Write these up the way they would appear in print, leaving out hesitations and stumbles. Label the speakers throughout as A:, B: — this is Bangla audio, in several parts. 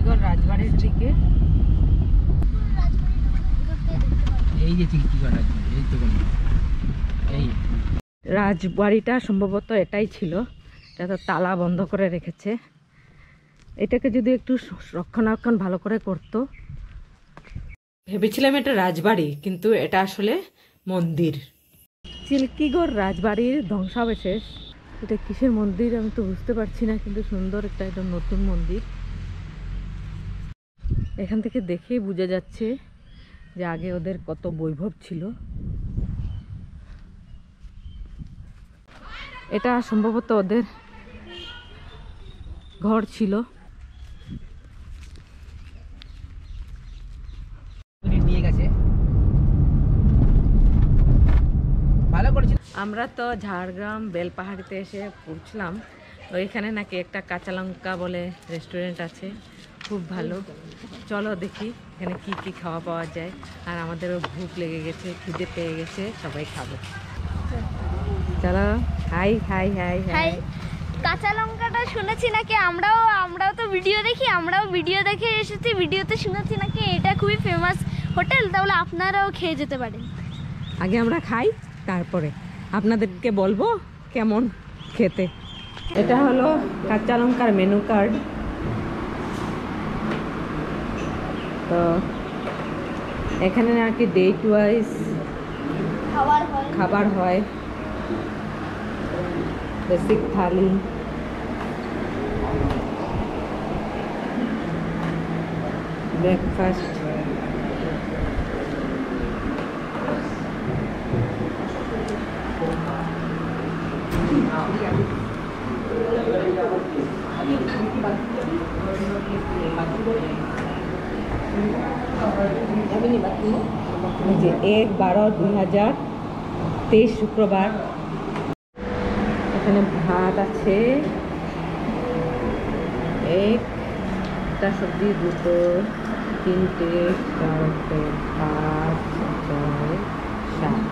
A: চিল্কিগড় রাজবাড়ির দিকে। এই যে চিল্কিগড় রাজবাড়ি, এই তো এই রাজবাড়িটা সম্ভবত এটাই ছিল। এটা তো তালা বন্ধ করে রেখেছে। এটাকে যদি একটু রক্ষণাবেক্ষণ ভালো করে করতো। ভেবেছিলাম এটা রাজবাড়ি, কিন্তু এটা আসলে মন্দির। চিল্কিগড় রাজবাড়ির ধ্বংসাবশেষ। এটা কিসের মন্দির আমি তো বুঝতে পারছি না, কিন্তু সুন্দর একটা একদম নতুন মন্দির। এখান থেকে দেখেই বোঝা যাচ্ছে যে আগে ওদের কত বৈভব ছিল। এটা সম্ভবত ওদের ঘর ছিল। আমরা তো ঝাড়গ্রাম বেলপাহাড়িতে এসে পৌঁছলাম। ওইখানে নাকি একটা কাঁচা লঙ্কা বলে রেস্টুরেন্ট আছে, খুব ভালো। চলো দেখি এখানে কি কি খাওয়া পাওয়া যায়। আর আমাদেরও ভুক লেগে গেছে, খিদে পেয়ে গেছে, সবাই খাবো। চলো। High high high high.
B: কাঁচা লঙ্কাটা শুনেছি নাকি, আমরাও তো ভিডিও দেখি, আমরাও ভিডিও দেখে এসেছি। ভিডিওতে শুনেছি নাকি এটা খুবই ফেমাস হোটেল, তাহলে আপনারাও খেয়ে যেতে পারেন।
A: আগে আমরা খাই, তারপরে আপনাদেরকে বলবো কেমন খেতে। এটা হলো কাঁচা লঙ্কার মেনু কার্ড। তো এখানে নাকি ডেট ওয়াইজ খাবার হয়। বেসিক থালি, ব্রেকফাস্ট, যে 1/12/2023 শুক্রবার। এখানে ভাত আছে, একটা সবজি, 2, 3, 4, 5, 6, 7।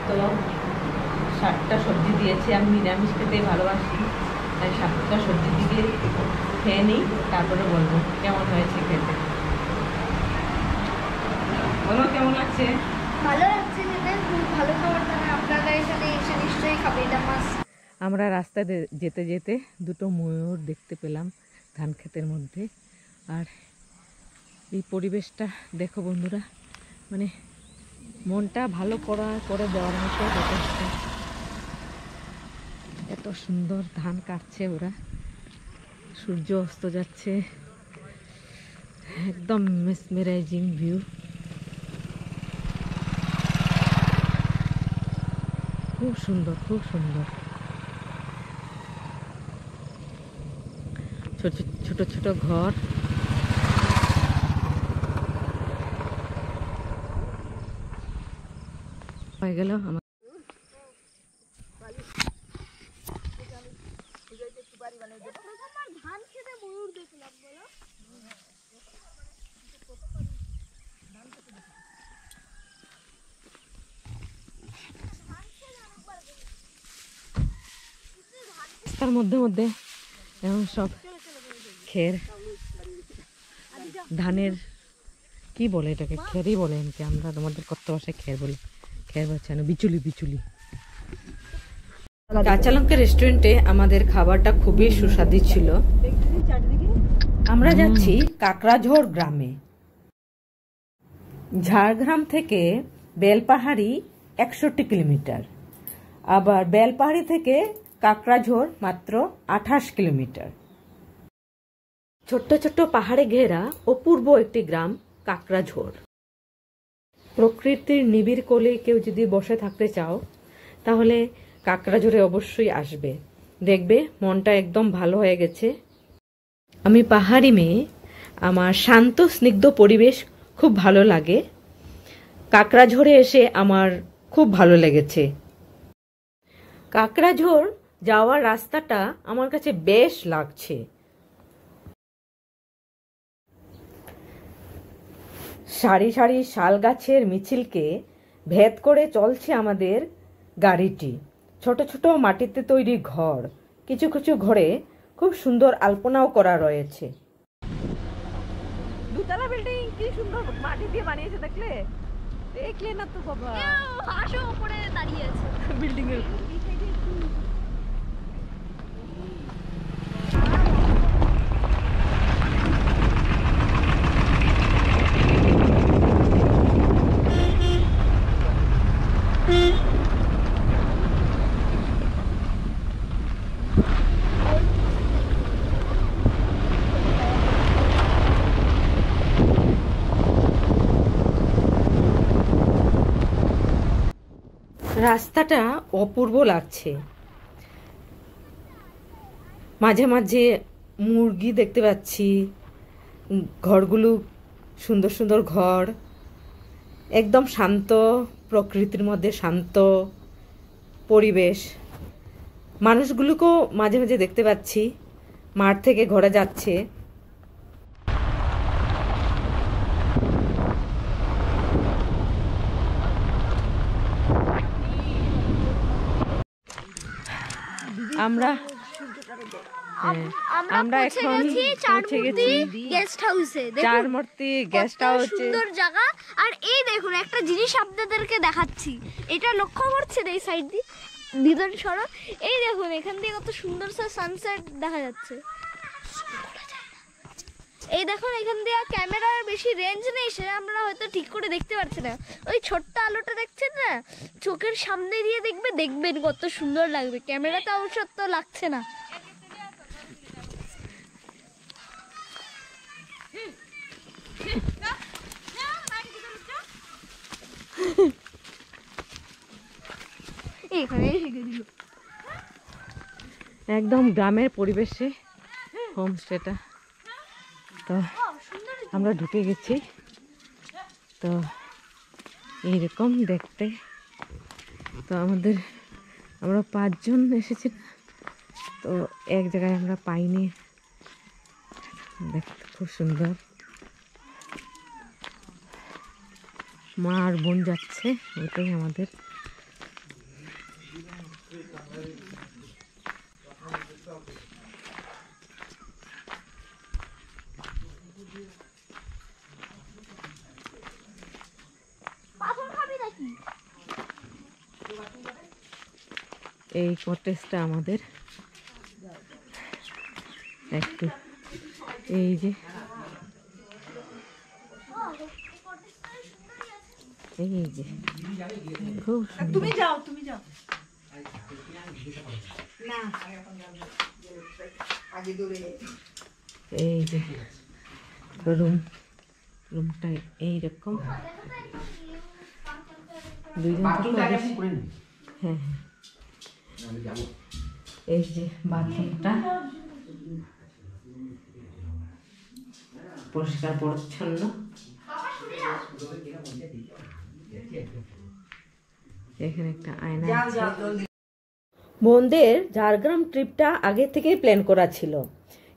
A: তো 7টা সবজি দিয়েছে। আমি নিরামিষ খেতে ভালোবাসি, তাই 7টা সবজি দিয়ে খেয়ে নিই, তারপরে বলবো কেমন হয়েছে খেতে। বলো কেমন লাগছে?
B: ভালো লাগছে, খুব ভালো খাবার দাবার। আপনারা এখানে এসে নিশ্চয়ই খাবে, এটা মাছ।
A: আমরা রাস্তায় যেতে যেতে 2টো ময়ূর দেখতে পেলাম ধান ক্ষেতের মধ্যে। আর এই পরিবেশটা দেখো বন্ধুরা, মানে মনটা ভালো করে দেওয়ার মতো যথেষ্ট। এত সুন্দর ধান কাটছে ওরা, সূর্য অস্ত যাচ্ছে, একদম মেসমেরাইজিং ভিউ। খুব সুন্দর, খুব সুন্দর। ছোট ছোট ছোট ঘর। হয়ে গেল আমার।
B: ধান খেতে ময়ূর দেখলাম, বলো।
A: রাস্তার মধ্যে মধ্যে এমন সব খের, ধানের কি বলে এটাকে, খেরই বলে এমনি। আমরা তোমাদের কত ভাষায় খের বলি, খের বলছে না, বিচুলি বিচুলি। কাঁচা লঙ্কা রেস্টুরেন্টে আমাদের খাবারটা খুবই সুস্বাদু ছিল। আমরা যাচ্ছি কাকড়াঝোড় গ্রামে। ঝাড়গ্রাম থেকে বেলপাহাড়ি 61 কিলোমিটার, আবার বেলপাহাড়ি থেকে কাকড়াঝোড় মাত্র 28 কিলোমিটার। ছোট্ট ছোট্ট পাহাড়ে ঘেরা অপূর্ব একটি গ্রাম কাকড়াঝোড়। প্রকৃতির নিবিড় কোলে কেউ যদি বসে থাকতে চাও, তাহলে কাকড়াঝোড়ে অবশ্যই আসবে, দেখবে মনটা একদম ভালো হয়ে গেছে। আমি পাহাড়ি মেয়ে, আমার শান্ত স্নিগ্ধ পরিবেশ খুব ভালো লাগে। কাকড়াঝোড়ে এসে আমার খুব ভালো লেগেছে। কাকড়াঝোড় যাওয়ার রাস্তাটা আমার কাছে বেশ লাগছে। সারি সারি শাল গাছের মিছিলকে ভেদ করে চলছে আমাদের গাড়িটি। ছোট ছোট মাটিতে তৈরি ঘর, কিছু কিছু ঘরে খুব সুন্দর আলপনাও করা রয়েছে। দুতলা বিল্ডিং কি সুন্দর মাটি দিয়ে বানিয়েছে, দেখলে দেখলে না তো বাবা,
B: হাঁসও উপরে দাঁড়িয়ে আছে
A: বিল্ডিং এর। রাস্তাটা অপূর্ব লাগছে। মাঝে মাঝে মুরগি দেখতে পাচ্ছি, ঘরগুলো সুন্দর সুন্দর ঘর, একদম শান্ত প্রকৃতির মধ্যে শান্ত পরিবেশ। মানুষগুলোকেও মাঝে মাঝে দেখতে পাচ্ছি, মাঠ থেকে ঘরে যাচ্ছে। আমরা
B: আমরা এখন পৌঁছে গেছি গেস্ট হাউসে।
A: চারমূর্তি গেস্ট হাউস,
B: সুন্দর জায়গা। আর এই দেখুন একটা জিনিস আপনাদেরকে দেখাচ্ছি, এটা লক্ষ্য করছেন এই সাইড দিয়ে দিদন সড়ক, এই দেখুন এখান দিয়ে কত সুন্দর সানসেট দেখা যাচ্ছে। এই দেখুন এখান দিয়ে ক্যামেরার বেশি রেঞ্জ নেই, সেটা আমরা হয়তো ঠিক করে দেখতে পাচ্ছি না। ওই ছোট্ট আলোটা দেখছেন না, চোখের সামনে দিয়ে দেখবেন কত সুন্দর লাগবে। ক্যামেরাতে অবশ্য তো লাগছে না।
A: একদম গ্রামের পরিবেশে হোমস্টেটা। তো আমরা ঢুকে গেছি। তো এইরকম দেখতে। তো আমরা 5 জন এসেছি, তো এক জায়গায় আমরা পাইনি। দেখতে খুব সুন্দর। মা আর বোন যাচ্ছে, ওটাই আমাদের। এই কটেজটা আমাদের একটু, এই যে খুব
C: তুমি যাও না,
A: এই যে রুমটা এইরকম। দুইজন হ্যাঁ, এই যে বাথরুমটা পরিষ্কার পরিচ্ছন্ন। এখানে একটা আয়না আছে। বোনদের ঝাড়গ্রাম ট্রিপটা আগে থেকেই প্ল্যান করা ছিল,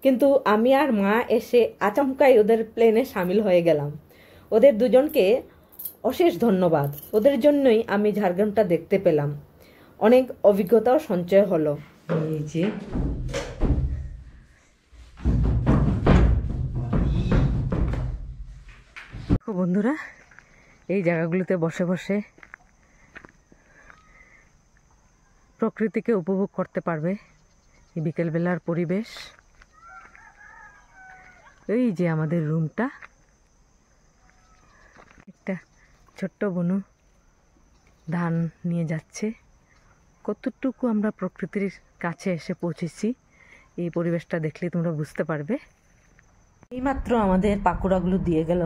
A: কিন্তু আমি আর মা এসে আচমকাই ওদের প্ল্যানে সামিল হয়ে গেলাম। ওদের দুজনকে অশেষ ধন্যবাদ। ওদের জন্যই আমি ঝাড়গ্রামটা দেখতে পেলাম, অনেক অভিজ্ঞতাও সঞ্চয় হলো। এই যে বন্ধুরা, এই জায়গাগুলোতে বসে বসে প্রকৃতিকে উপভোগ করতে পারবে। এই বিকেলবেলার পরিবেশ। এই যে আমাদের রুমটা, একটা ছোট্ট বনু ধান নিয়ে যাচ্ছে। কতটুকু আমরা প্রকৃতির কাছে এসে পৌঁছেছি, এই পরিবেশটা দেখলে তোমরা বুঝতে পারবে। এইমাত্র আমাদের পাকোড়াগুলো দিয়ে গেল।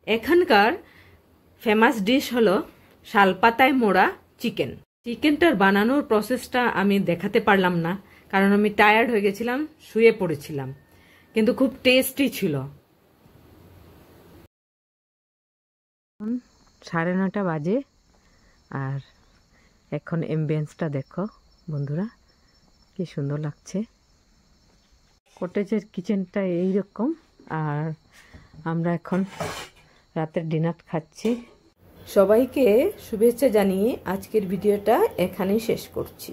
A: এখানকার ফেমাস ডিশ হলো শালপাতায় মোড়া চিকেন। চিকেনটার বানানোর প্রসেসটা আমি দেখাতে পারলাম না, কারণ আমি টায়ার্ড হয়ে গেছিলাম, শুয়ে পড়েছিলাম, কিন্তু খুব টেস্টি ছিল। 9:30 বাজে, আর এখন অ্যাম্বিয়েন্সটা দেখো বন্ধুরা, কি সুন্দর লাগছে। কটেজের কিচেনটা এইরকম। আর আমরা এখন রাতের ডিনার খাচ্ছি। সবাইকে শুভেচ্ছা জানিয়ে আজকের ভিডিওটা এখানেই শেষ করছি।